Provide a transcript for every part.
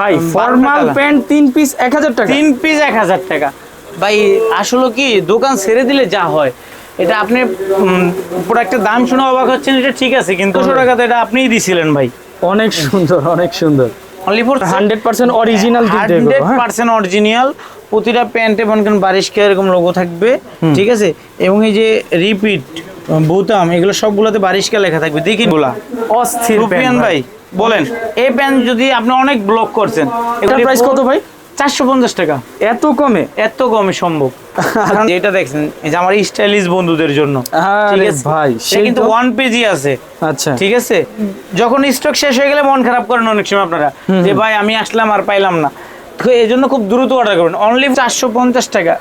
ভাই formal pant 3 piece 1000 টাকা। 3 piece 1000 টাকা ভাই। আসলে কি দোকান ছেড়ে দিলে যা হয়, এটা আপনি প্রোডাক্টের দাম শুনে অবাক হচ্ছেন, এটা ঠিক আছে, কিন্তু 200 টাকা তো এটা আপনিই দিছিলেন ভাই। অনেক সুন্দর, অনেক সুন্দর। অনলি ফর 100% অরিজিনাল দিতে হবে। 100% অরিজিনাল। প্রতিটা প্যান্টে মনে করেন বারিশকা এরকম লোগো থাকবে, ঠিক আছে, এবং এই যে রিপিট বোতাম এগুলো সবগুলোতে বারিশকা লেখা থাকবে। দেখি বলা অস্থির সুফিয়ান ভাই বলেন, এই প্যান্ট যদি আপনি অনেক ব্লক করছেন, এটার প্রাইস কত ভাই? 450 টাকা। এত কমে? এত কমে সম্ভব? কারণ এটা দেখছেন, এই যে আমার স্টাইলিশ বন্ধুদের জন্য, ঠিক আছে ভাই, সে কিন্তু 1 পেজই আছে। আচ্ছা, ঠিক আছে, যখন স্টক শেষ হয়ে গেলে মন খারাপ করেন অনেক সময় আপনারা, যে ভাই আমি আসলাম আর পাইলাম না। তো এই জন্য খুব দ্রুত অর্ডার করবেন। অনলি 450 টাকা।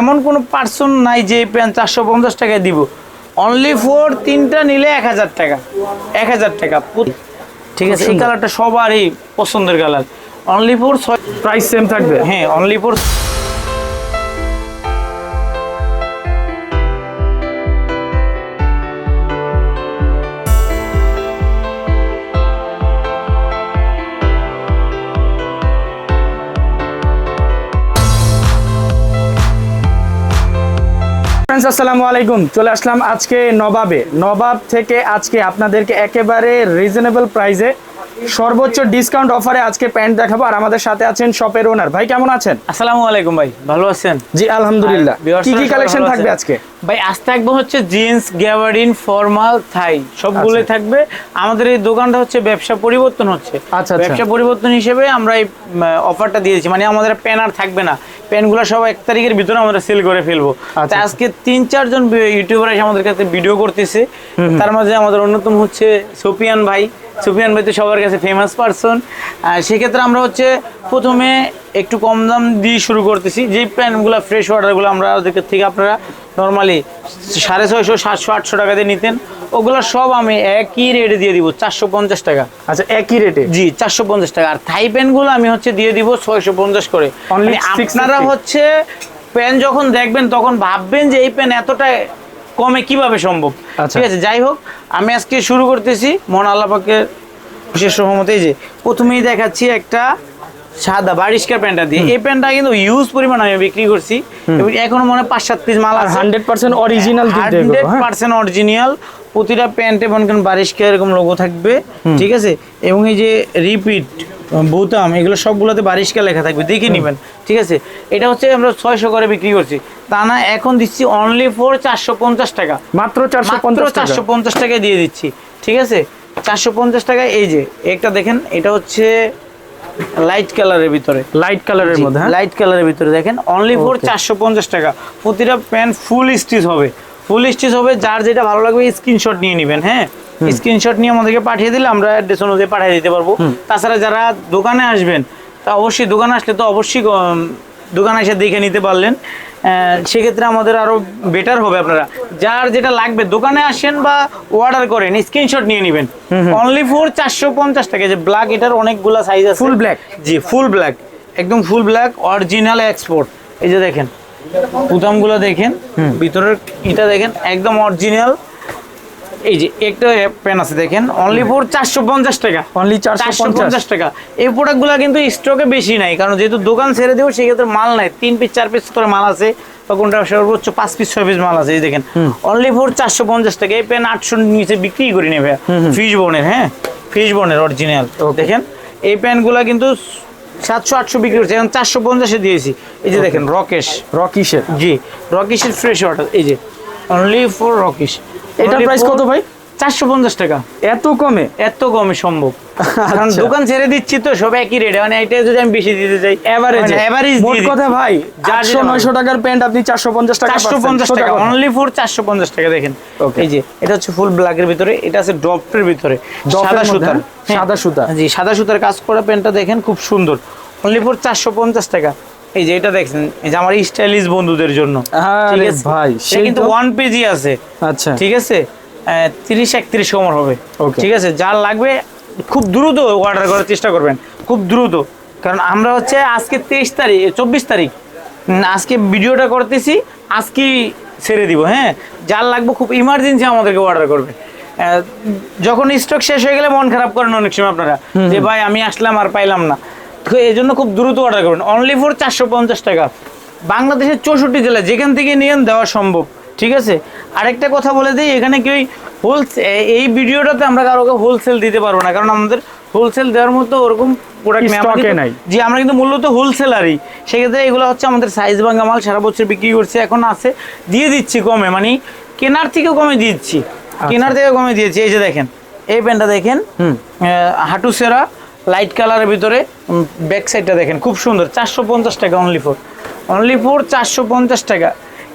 এমন কোনো পার্সন নাই যে এই প্যান্ট 450 টাকায় দিব। অনলি ফর 3টা নিলে 1000 টাকা। 1000 টাকা, ঠিক আছে। এই কালারটা সবারই পছন্দের colour. Only for price same থাকবে। হ্যাঁ, অনলি ফর আসসালামু আলাইকুম। চলে আসলাম আজকে নবাব থেকে আজকে আপনাদেরকে একেবারে রিজনেবল প্রাইসে সর্বোচ্চ ডিসকাউন্ট অফারে আজকে প্যান্ট দেখাবো। আর আমাদের সাথে আছেন শপের ওনার। ভাই কেমন আছেন? আসসালামু আলাইকুম ভাই, ভালো আছেন? জি আলহামদুলিল্লাহ। কি কি কালেকশন থাকবে আজকে? ভাই আজ থাকবে হচ্ছে জিন্স, গ্যাবার্ডিন, ফর্মাল, থাই সবগুলোই থাকবে। আমাদের এই দোকানটা হচ্ছে ব্যবসা পরিবর্তন হচ্ছে। আচ্ছা, ব্যবসা পরিবর্তন হিসেবে আমরা এই অফারটা দিয়েছি। মানে আমাদের প্যান আর থাকবে না, প্যানগুলো সব 1 তারিখের ভিতরে আমরা সেল করে ফেলবো। আজকে 3-4 জন ইউটিউবার এসে আমাদের কাছে ভিডিও করতেছে। তার মাঝে আমাদের অন্যতম হচ্ছে সুফিয়ান ভাই। সুফিয়ান ভাই তো সবার কাছে ফেমাস পারসন। সেক্ষেত্রে আমরা হচ্ছে প্রথমে একটু কম দাম দিয়ে শুরু করতেছি। যে প্যান্টগুলো ফ্রেশ অর্ডারগুলো আমরা ওদের থেকে আপনারা নর্মালি 650, 700, 800 টাকা দিয়ে নিতেন, ওগুলো সব আমি একই রেটে দিয়ে দিব 450 টাকা। আচ্ছা, একই রেটে? জি, 450 টাকা। আর থাই প্যান্টগুলো আমি হচ্ছে দিয়ে দিব 650 করে। আপনারা হচ্ছে প্যান্ট যখন দেখবেন তখন ভাববেন যে এই প্যান্ট এতটা কমে কিভাবে সম্ভব। ঠিক আছে, যাই হোক আমি আজকে শুরু করতেছি মন আল্লাহ পাকের বিশেষ রহমতে। যে প্রথমেই দেখাচ্ছি একটা সাদা বারিশকার প্যান্টটা দিয়ে। এই প্যান্টটা কিন্তু ইউজ পরিমাণ আমি বিক্রি করছি এবং এখনো মনে 5-7 পিস মাল আছে। 100% অরিজিনাল, 100% অরিজিনাল। প্রতিটা প্যান্টে মনে করেন বারিশকা এরকম লোগো থাকবে, ঠিক আছে, এবং এই যে রিপিট বোতাম এগুলো সবগুলোতে বারিশকা লেখা থাকবে, দেখে নেবেন। ঠিক আছে, এটা হচ্ছে আমরা 600 করে বিক্রি করছি, তা না এখন দিচ্ছি অনলি ফর 450 টাকা। মাত্র 450 টাকায় দিয়ে দিচ্ছি। ঠিক আছে, 450 টাকায়। এই যে একটা দেখেন, এটা হচ্ছে লাইট কালারের ভিতরে, লাইট কালারের মধ্যে, লাইট কালারের ভিতরে দেখেন, অনলি ফর 450 টাকা। প্রতিটা প্যান্ট ফুল স্টিচ হবে, ফুল স্টিচ হবে। যার যেটা ভালো লাগবে স্ক্রিনশট নিয়ে নেবেন। হ্যাঁ, স্ক্রিনশট নিয়ে আমাদেরকে পাঠিয়ে দিলে আমরা অ্যাড্রেস অনুযায়ী পাঠিয়ে দিতে পারবো। তাছাড়া যারা দোকানে আসবেন, তা অবশ্যই দোকানে আসলে তো অবশ্যই দোকানে এসে দেখে নিতে পারলেন, সেক্ষেত্রে আমাদের আরো বেটার হবে। আপনারা যার যেটা লাগবে দোকানে আসেন বা অর্ডার করেন, স্ক্রিনশট নিয়ে নেবেন। অনলি ফর 450 টাকা। যে ব্ল্যাক, এটার অনেকগুলা সাইজ আছে। Full black? জি, ফুল ব্ল্যাক, একদম ফুল ব্ল্যাক, অরিজিনাল এক্সপোর্ট। এই যে দেখেন বুতামগুলো দেখেন, ভিতরের এটা দেখেন একদম অরিজিনাল। এই যে একটা পেন আছে দেখেন, অনলি ফর 450 টাকা। অনলি 450 টাকা। এই প্রোডাক্টগুলো কিন্তু স্টকে বেশি নাই, কারণ যেহেতু দোকান ছেড়ে দেবো সেক্ষেত্রে মাল নাই। 3 পিস 4 পিস করে মাল আছে, বা কোনটা সর্বোচ্চ 5 পিস 6 পিস মাল আছে। এই দেখেন অনলি ফর 450 টাকা। এই পেন 800 নিচে বিক্রি করি নেবে। ফিশ বোনের, হ্যাঁ ফিশ বোনের অরিজিনাল। দেখেন এই প্যান্টগুলো কিন্তু 700-800 বিক্রি করছে, এখন 450-এ দিয়েছি। এই যে দেখেন রকিশের, জি রকিশের ফ্রেশ ওয়াটার। এই যে অনলি ফর রকিশ। এটা প্রাইস কত ভাই? 450 টাকা। এত কমে? এত কমে সম্ভব, কারণ দোকান ছেড়ে দিচ্ছি তো সব একই রেটে। মানে এটা যদি আমি বেশি দিতে চাই এভারেজ মোট কথা ভাই, 800-900 টাকার প্যান্ট আপনি 450 টাকা, 450 টাকা, অনলি ফর 450 টাকা। দেখেন এই যে এটা হচ্ছে ফুল ব্ল্যাকের ভিতরে, এটা আছে ড্রপের ভিতরে সাদা সুতার, সাদা সুতা, জি সাদা সুতার কাজ করা প্যান্টটা দেখেন খুব সুন্দর। অনলি ফর 450 টাকা। এই যে এটা দেখছেন, এই যে আমার স্টাইলিশ বন্ধুদের জন্য। ঠিক আছে ভাই, সে কিন্তু 1 পেজই আছে। আচ্ছা, ঠিক আছে, 30-31 কমর হবে। ঠিক আছে, যার লাগবে খুব দ্রুত অর্ডার করার চেষ্টা করবেন, খুব দ্রুত। কারণ আমরা হচ্ছে আজকে 24 তারিখ আজকে ভিডিওটা করতেছি, আজকেই ছেড়ে দিব। হ্যাঁ, যার লাগবে খুব ইমার্জেন্সি আমাদেরকে অর্ডার করবে। যখন স্টক শেষ হয়ে গেলে মন খারাপ করেন অনেক সময় আপনারা, যে ভাই আমি আসলাম আর পাইলাম না। তো এই জন্য খুব দ্রুত অর্ডার করবেন, অনলি ফর 450 টাকা। বাংলাদেশের 64 জেলা যেখান থেকে নিয়ে দেওয়া সম্ভব, ঠিক আছে। আরেকটা কথা বলে দিই, এখানে কেউ এই ভিডিওটাতে আমরা কারোকে হোলসেল দিতে পারবো না, কারণ আমাদের হোলসেল দেওয়ার মতো ওরকম প্রোডাক্ট নাই। জি, আমরা কিন্তু মূলত হোলসেলারই, সেক্ষেত্রে এগুলো হচ্ছে আমাদের সাইজ ভাঙা মাল, সারা বছর বিক্রি করছে, এখন আছে দিয়ে দিচ্ছি কমে, মানে কেনার থেকেও কমে দিচ্ছি, কেনার থেকে কমে দিয়েছি। এই যে দেখেন, এই প্যান্টটা দেখেন, হাঁটু সেরা লাইট কালারের ভিতরে, ব্যাক সাইডটা দেখেন খুব সুন্দর, 450 টাকা অনলি ফর 450 টাকা।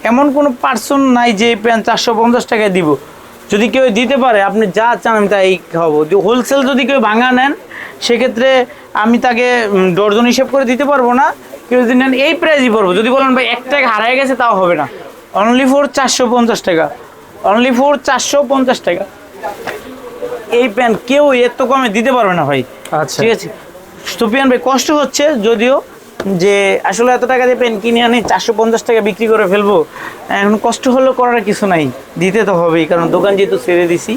এমন কোনো পার্সন নাই যে এই প্যান্ট 450 টাকায় দিব। যদি কেউ দিতে পারে, আপনি যা চান আমি তাই খাবো। হোলসেল যদি কেউ ভাঙা নেন, সেক্ষেত্রে আমি তাকে ডর্জন হিসেব করে দিতে পারবো না। কেউ যদি নেন এই প্রাইসই পড়বো। যদি বলেন ভাই 1 টাকা হারিয়ে গেছে, তাও হবে না। অনলি ফর 450 টাকা, অনলি ফর 450 টাকা। এই প্যান্ট কেউ এত কমে দিতে পারবে না ভাই। আচ্ছা, ঠিক আছে। সুফিয়ান ভাই কষ্ট হচ্ছে যদিও, যে আসলে এত টাকা দিয়ে প্যান্ট কিনে আনি 450 টাকা বিক্রি করে ফেলবো, এখন কষ্ট হলেও করার কিছু নাই, দিতে তো হবেই, কারণ দোকান যেহেতু ছেড়ে দিছি,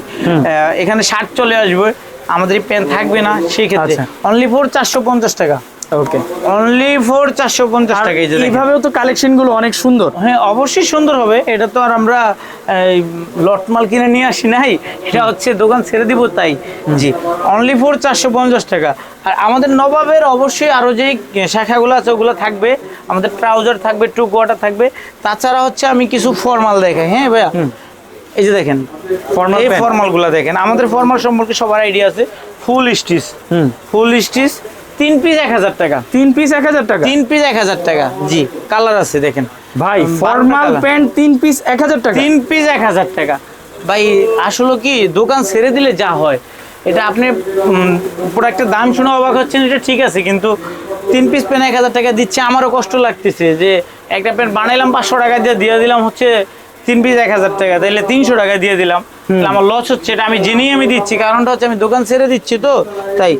এখানে শার্ট চলে আসবে, আমাদের প্যান্ট থাকবে না, সেই ক্ষেত্রে অনলি ফর 450 টাকা। ওকে, অনলি ফর 450 টাকা। এইভাবেও তো কালেকশন গুলো অনেক সুন্দর। হ্যাঁ, অবশ্যই সুন্দর হবে, এটা তো আর আমরা লট মাল কিনে নিয়ে আসি নাই, এটা হচ্ছে দোকান ছেড়ে দিব তাই। জি, অনলি ফর 450 টাকা। আর আমাদের নবাবের অবশ্যই আরো যে শাখাগুলো আছে ওগুলো থাকবে, আমাদের ট্রাউজার থাকবে, টু কোয়ার্টার থাকবে, তাছাড়া হচ্ছে আমি কিছু ফর্মাল দেখাই। হ্যাঁ ভাইয়া, এই যে দেখেন ফর্মাল, এই ফর্মালগুলো দেখেন, আমাদের ফর্মাল সম্পর্কে সবার আইডিয়া আছে। ফুল স্টিচ, ফুল স্টিচ 3 পিস 1000 টাকা, 3 পিস 1000 টাকা, 3 পিস 1000 টাকা। জি, কালার আছে দেখেন ভাই, ফর্মাল প্যান্ট 3 পিস 1000 টাকা, 3 পিস 1000 টাকা। ভাই আসলে কি দোকান ছেড়ে দিলে যা হয়, এটা আপনি প্রোডাক্টের দাম শুনে অবাক হচ্ছেন, এটা ঠিক আছে, কিন্তু 3 পিস প্যান্ট 1000 টাকা দিচ্ছে, আমারও কষ্ট লাগতেছে যে একটা প্যান্ট বানাইলাম 500 টাকা দিয়ে দিলাম হচ্ছে 3 পিস 1000 টাকা, তাইলে 300 টাকা দিয়ে দিলাম, আমার লস হচ্ছে। এটা আমি জেনেই আমি দিচ্ছি, কারণটা হচ্ছে আমি দোকান ছেড়ে দিচ্ছি তো তাই।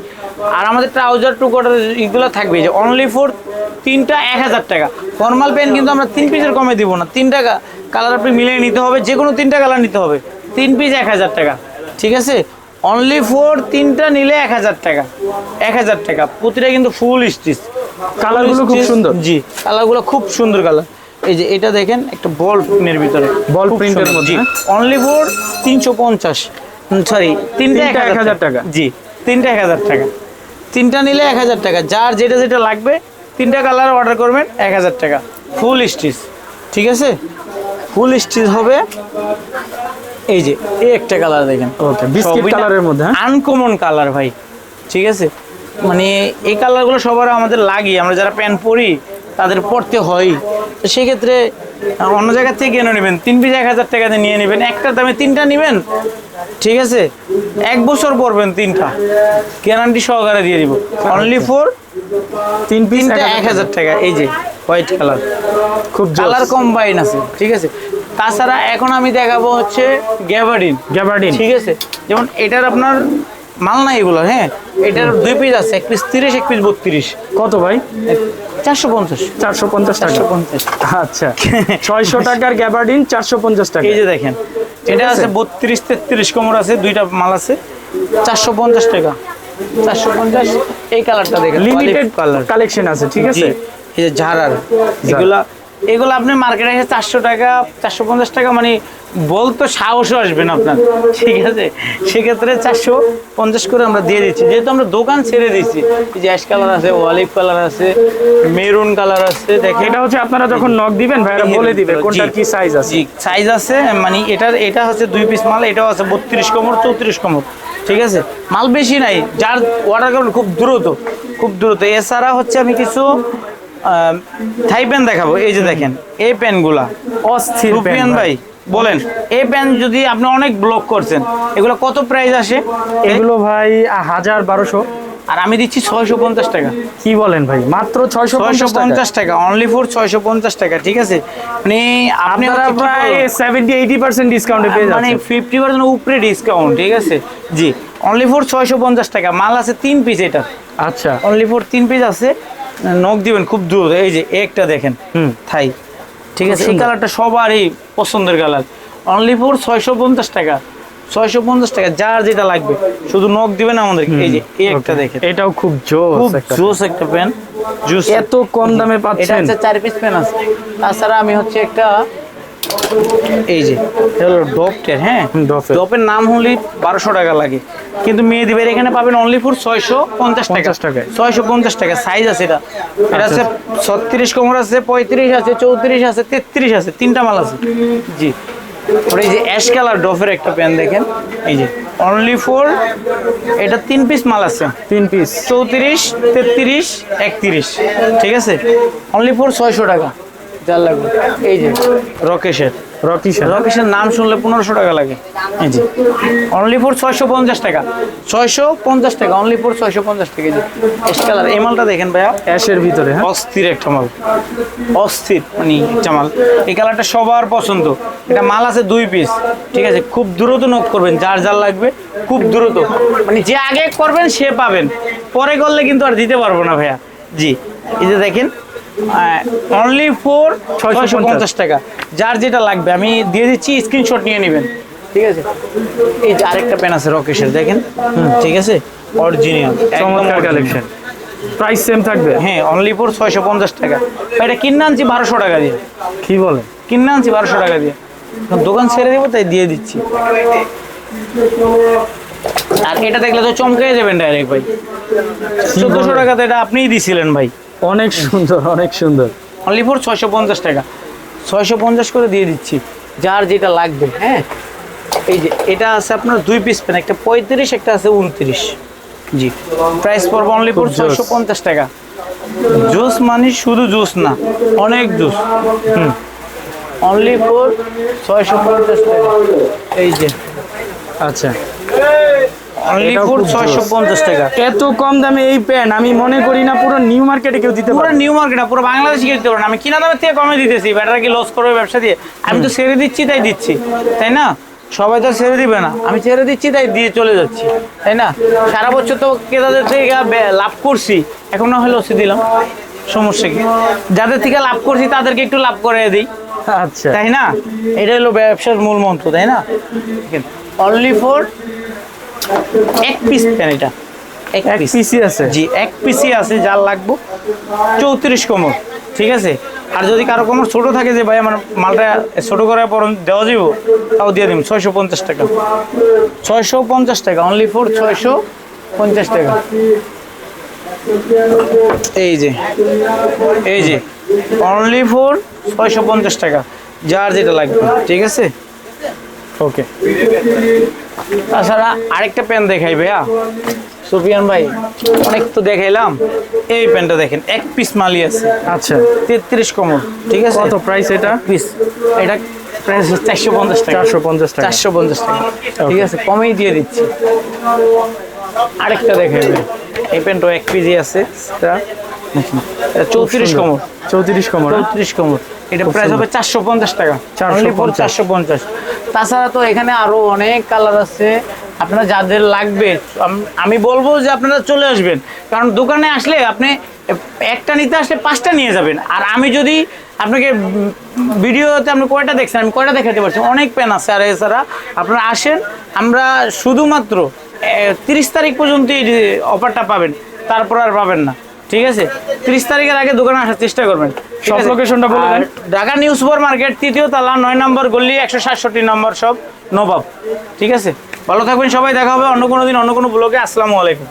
আর আমাদের ট্রাউজার টু কোয়ার্টার এগুলো থাকবে যে অনলি ফর 3টা 1000 টাকা। ফর্মাল প্যান্ট কিন্তু আমরা 3 পিসের কমে দিব না, 3 টাকা কালার আপনি মিলিয়ে নিতে হবে, যে কোনো 3টা কালার নিতে হবে, 3 পিস 1000 টাকা, ঠিক আছে। অনলি ফর 3টা নিলে 1000 টাকা, 1000 টাকা প্রতিটা, কিন্তু ফুল স্টিচ, কালারগুলো খুব সুন্দর। জি, কালারগুলো খুব সুন্দর কালার। এই যে এটা দেখেন, একটা বল প্রিন্টের ভিতরে, বল প্রিন্টের মধ্যে, অনলি ফর 350, সরি 3টা 1000 টাকা। জি, 3টা 1000 টাকা, 3টা নিলে 1000 টাকা। যার যেটা যেটা লাগবে 3টা কালার অর্ডার করবেন, 1000 টাকা ফুল স্টিচ, ঠিক আছে। ফুল স্টিচ হবে। এই যে এই একটা কালার দেখেন, ওকে, বিস্কিট কালারের মধ্যে, আনকমন কালার ভাই, ঠিক আছে। মানে এই কালারগুলো সবার আমাদের লাগে, আমরা যারা প্যান্ট পরি তাদের পড়তে হয়, তো সেক্ষেত্রে অন্য জায়গা থেকে কেন নেবেন, 3 পিস 1000 টাকাতে নিয়ে নেবেন, একটা দামে 3টা নেবেন, ঠিক আছে, 1 বছর পরবেন 3টা, গ্যারান্টি সহকারে দিয়ে দিব। অনলি ফর 3 পিস 1000 টাকা। এই যে হোয়াইট কালার, খুব কালার কম্বাইন আছে, ঠিক আছে। তাছাড়া এখন আমি দেখাবো হচ্ছে গ্যাবার্ডিন, ঠিক আছে। যেমন এটার আপনার মাল নাই এগুলো, হ্যাঁ, এটার 2 পিস আছে, 1 পিস 30, 1 পিস 32। কত ভাই? 450 টাকা। আচ্ছা, 600 টাকার গ্যাবার্ডিন 450 টাকা। এই যে দেখেন, এটা আছে 32, 33 কোমর আছে, 2টা মাল আছে, 450 টাকা, 450। এই কালারটা দেখেন, লিমিটেড কালেকশন আছে, ঠিক আছে। এই যে ঝাড়ার, এগুলো আপনি মার্কেটে এসে 400 টাকা 450 টাকা মানে বলতো সাহসও আসবে না আপনার, ঠিক আছে। সেক্ষেত্রে 450 করে আমরা দিয়ে দিচ্ছি, যেহেতু আমরা দোকান ছেড়ে দিচ্ছি। এই যে অ্যাশ কালার আছে, অলিভ কালার আছে, মেরুন কালার আছে। দেখেন, এটা হচ্ছে আপনারা যখন নক দিবেন ভাইরা বলে দিবে কোনটার কি সাইজ আছে। জি, সাইজ আছে, মানে এটা হচ্ছে 2 পিস মাল, এটাও আছে 32 কোমর, 34 কোমর, ঠিক আছে। মাল বেশি নাই, যার অর্ডার করবেন খুব দ্রুত। এছাড়া হচ্ছে আমি কিছু থাই প্যান দেখাবো। এই যে দেখেন, এই প্যানগুলা অস্থির রুপিয়ান ভাই, বলেন এই প্যান যদি আপনি অনেক ব্লক করছেন, এগুলো কত প্রাইস আসে? এগুলো ভাই 1000-1200, আর আমি দিচ্ছি 650 টাকা। কি বলেন ভাই, মাত্র 650 টাকা, অনলি ফর 650 টাকা, ঠিক আছে। মানে আপনারা প্রায় 70-80% ডিসকাউন্টে পেয়ে যাচ্ছেন, মানে 50% উপরে ডিসকাউন্ট, ঠিক আছে। জি, অনলি ফর 650 টাকা। মাল আছে 3 পিস এটা। আচ্ছা, অনলি ফর 3 পিস আছে, নক দিবেন খুব দ্রুত। এই যে একটা দেখেন, থাই, ঠিক আছে। এই কালারটা সবারই পছন্দের কালার, অনলি ফর 650 টাকা, 650 টাকা, যার যেটা লাগবে শুধু নক দিবেন আমাদেরকে। এই যে এই একটা দেখেন, এটাও খুব খুব একটা জোস একটা পেন, জোস। এত কম দামে এটা পাচ্ছেন। হচ্ছে 4 পিস পেন আছে। তাছাড়া আমি হচ্ছে একটা এই যে এটা হলো ডপটের, হ্যাঁ ডপের। ডপের নাম হলে 1200 টাকা লাগে, কিন্তু মেয়েদের এখানে পাবেন অনলি ফর 650 টাকা। 50 টাকায়। 650 টাকা সাইজ আছে এটা। এটা আছে 36 কোমর আছে, 35 আছে, 34 আছে, 33 আছে, তিনটা মাল আছে। জি, ওর এই যে অ্যাশ কালার ডফের একটা পেন দেখেন, এই যে অনলি ফর, এটা 3 পিস মাল আছে, 3 পিস 34, 33, 31, ঠিক আছে, অনলি ফর 600 টাকা যার লাগবে। এই যে রকেশের, রকেশের নাম শুনলে 1500 টাকা লাগে। এই যে অনলি ফর 650 টাকা, 650 টাকা, অনলি ফর 650 টাকা। এই যে অ্যাশ কালার, এই মালটা দেখেন ভাইয়া, অ্যাশের ভিতরে, হ্যাঁ অস্থির একটা মাল, অস্থির মানে একটা মাল। এই কালারটা সবার পছন্দ। এটা মাল আছে 2 পিস, ঠিক আছে, খুব দ্রুত নক করবেন, যার যার লাগবে খুব দ্রুত, মানে যে আগে করবেন সে পাবেন, পরে করলে কিন্তু আর দিতে পারবো না ভাইয়া। জি, এই যে দেখেন অনলি ফর 650 টাকা, যার যেটা লাগবে আমি দিয়ে দিচ্ছি, স্ক্রিনশট নিয়ে নেবেন, ঠিক আছে। এই যে আরেকটা পেন আছে রকেশের, দেখেন, ঠিক আছে, অরিজিনাল চমৎকার কালেকশন। প্রাইস সেম থাকবে? হ্যাঁ, অনলি ফর 650 টাকা। এটা কিনে আনছি 1200 টাকা দিয়ে। কি বলে? কিনে আনছি 1200 টাকা দিয়ে, দোকান ছেড়ে দেবো তাই দিয়ে দিচ্ছি। আর এটা দেখলে তো চমকে যাবেন ডাইরেক্ট ভাই, 1400 টাকাতে এটা আপনিই দিছিলেন ভাই। অনেক সুন্দর, অনেক সুন্দর। অনলি ফর 650 টাকা, 650 করে দিয়ে দিচ্ছি, যার যেটা লাগবে। হ্যাঁ, এই যে এটা আছে আপনার 2 পিস পেন, একটা 35, একটা আছে 29। জি, প্রাইস পড়বে অনলি ফর 650 টাকা। জুস মানে শুধু জুস না, অনেক জুস। অনলি ফর 650 টাকা। এই যে আচ্ছা, অনলি এটাও ফর খুব জোস। 650 টাকা। এত কম দামে এই প্যান আমি মনে করি না পুরো নিউ মার্কেটে কেউ দিতে পুরো পারে। নিউ মার্কেট, পুরো বাংলাদেশে দিতে পারেন। আমি কিনা দামের থেকে কমে দিতেছি, ব্যাটারা কি লস করবে ব্যবসা দিয়ে? আমি তো ছেড়ে দিচ্ছি তাই দিচ্ছি, তাই না? সবাই তো ছেড়ে দিবে না, আমি ছেড়ে দিচ্ছি তাই দিয়ে চলে যাচ্ছি, তাই না? সারা বছর তো ক্রেতাদের থেকে লাভ করছি, এখন না হলে লসে দিলাম, সমস্যা কি? যাদের থেকে লাভ করছি তাদেরকে একটু লাভ করে দিই, আচ্ছা, তাই না? এটা হলো ব্যবসার মূল মন্ত্র, তাই না? অনলি ফর 1 পিস পেন, এটা এক পিসি আছে। জি, 1 পিসি আছে, যার লাগবে 34 কোমর, ঠিক আছে। আর যদি কারো কোমর ছোট থাকে, যে ভাই আমার মালটা ছোট করার পর দেওয়া যাবো, তাও দিয়ে দিন 650 টাকা, 650 টাকা, অনলি ফর 650 টাকা। এই যে, এই যে অনলি ফর 650 টাকা, যার যেটা লাগবে, ঠিক আছে। ওকে, তাছাড়া আরেকটা পেন দেখাই ভাইয়া, সুফিয়ান ভাই, অনেক তো দেখাইলাম, এই পেনটা দেখেন, 1 পিস মালি আছে, আচ্ছা 33 কোমর, ঠিক আছে। কত প্রাইস এটা? পিস এটা প্রাইস 450 টাকা, 450 টাকা। 450 টাকা, ঠিক আছে, কমেই দিয়ে দিচ্ছি। আরেকটা দেখাই ভাই, এই পেনটা 1 পিসই আছে, এটা 34 কোমর, 34 কোমর, 34 কোমর, এটা খুব প্রাইস হবে সুন্দর। 450 টাকা, 450 450। তাছাড়া তো এখানে আরো অনেক কালার আছে, আপনারা যাদের লাগবে আমি বলবো যে আপনারা চলে আসবেন, কারণ দোকানে আসলে আপনি একটা নিতে আসলে 5টা নিয়ে যাবেন। আর আমি যদি আপনাকে ভিডিওতে আপনি কয়টা দেখছেন, আমি কয়টা দেখাতে পারছি, অনেক পেন আছে। আর এছাড়া আপনারা আসেন, আমরা শুধুমাত্র 30 তারিখ পর্যন্ত এই অফারটা পাবেন, তারপর আর পাবেন না, ঠিক আছে। 30 তারিখের আগে দোকানে আসার চেষ্টা করবেন। ঠিক সব আছে? লোকেশনটা বলে দেন। আর ঢাকা নিউ সুপার মার্কেট, 3য় তলা, 9 নম্বর গলি, 167 নম্বর সব, নবাব, ঠিক আছে। ভালো থাকবেন সবাই, দেখা হবে অন্য কোনো দিন অন্য কোনো ব্লগে। আসসালামু আলাইকুম।